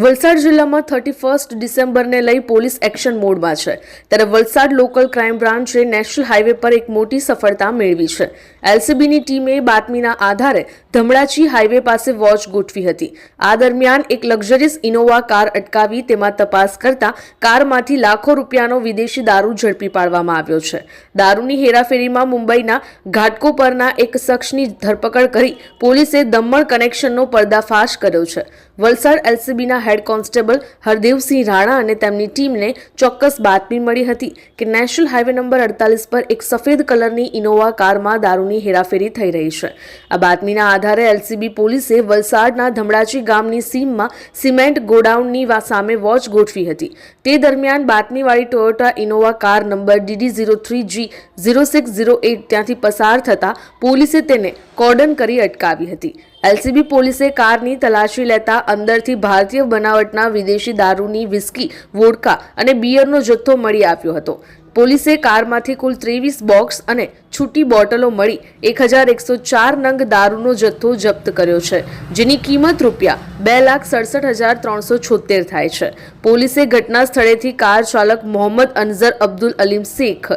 વલસાડ જિલ્લામાં 31 ડિસેમ્બરને લઈ police action મોડમાં છે, ત્યારે વલસાડ લોકલ ક્રાઇમ બ્રાન્ચે નેશનલ હાઈવે પર એક મોટી સફળતા મેળવી છે। એલસીબીની ટીમે બાતમીના આધારે ધમડાચી હાઈવે પાસે વોચ ગોઠવી હતી। આ દરમિયાન એક લક્ઝરીસ ઇનોવા કાર અટકાવી તેમાં તપાસ કરતા કારમાંથી લાખો રૂપિયાનો વિદેશી દારૂ ઝડપી પાડવામાં આવ્યો છે। દારૂની હેરાફેરીમાં મુંબઈના ઘાટકોપરના એક શખ્સની ધરપકડ કરી પોલીસે દમણ કનેક્શનનો પર્દાફાશ કર્યો છે। વલસાડ એલસીબીના હેડ કોન્સ્ટેબલ હરદેવસિંહ રાણા અને તેમની ટીમને ચોક્કસ બાતમી મળી હતી કે નેશનલ હાઈવે નંબર 48 પર એક સફેદ કલરની ઇનોવા કારમાં દારૂની હેરાફેરી થઈ રહી છે। આ બાતમીના આધારે એલસીબી પોલીસે વલસાડના ધમડાચી ગામની સીમમાં સિમેન્ટ ગોડાઉનની સામે વોચ ગોઠવી હતી। તે દરમિયાન બાતમીવાળી Toyota Innova car number DD03G0608 ત્યાંથી પસાર થતા પોલીસે તેને કોર્ડન કરી અટકાવી હતી। એલસીબી પોલીસે કારની તલાશી લેતા અંદરથી ભારતીય બનાવટના વિદેશી દારૂની વિસ્કી, વોડકા અને બિયરનો જથ્થો મળી આવ્યો હતો। પોલીસે કારમાંથી કુલ 23 બોક્સ અને છૂટી બોટલો મળી 1104 નંગ દારૂનો જથ્થો જપ્ત કર્યો છે, જેની કિંમત રૂપિયા 2,67,376 થાય છે। પોલીસે ઘટના સ્થળેથી કાર ચાલક મોહમ્મદ અનઝર અબ્દુલ અલીમ શેખ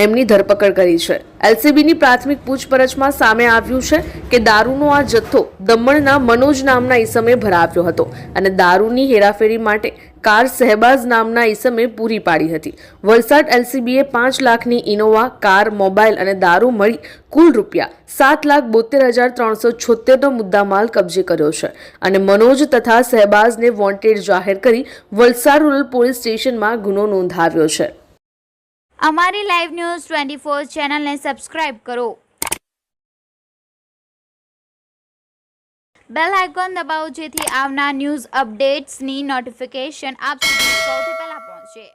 એમની ધરપકડ કરી છે। એલસીબીની પ્રાથમિક પૂછપરછમાં સામે આવ્યું છે કે દારૂનો આ જથ્થો દમણના મનોજ નામના ઈસમે ભરાવ્યો હતો અને દારૂની હેરાફેરી માટે કાર શહેબાઝ નામના ઈસમે પૂરી પાડી હતી। વલસાડ એલસીબીએ 5 લાખની ઇનોવા કાર, મોબાઈલ અને દારૂ મળી કુલ રૂપિયા 7,72,376નો મુદ્દામાલ કબજે કર્યો છે અને મનોજ તથા શહેબાઝને વોન્ટેડ જાહેર કરી વલસાડ રૂરલ પોલીસ સ્ટેશનમાં ગુનો નોંધાવ્યો છે। અમારી લાઈવ ન્યૂઝ 24 ચેનલને સબસ્ક્રાઇબ કરો, બેલ આઇકોન દબાવો જેથી આવનાર ન્યૂઝ અપડેટ્સની નોટિફિકેશન આપ સુધી સૌથી પહેલા પહોંચે।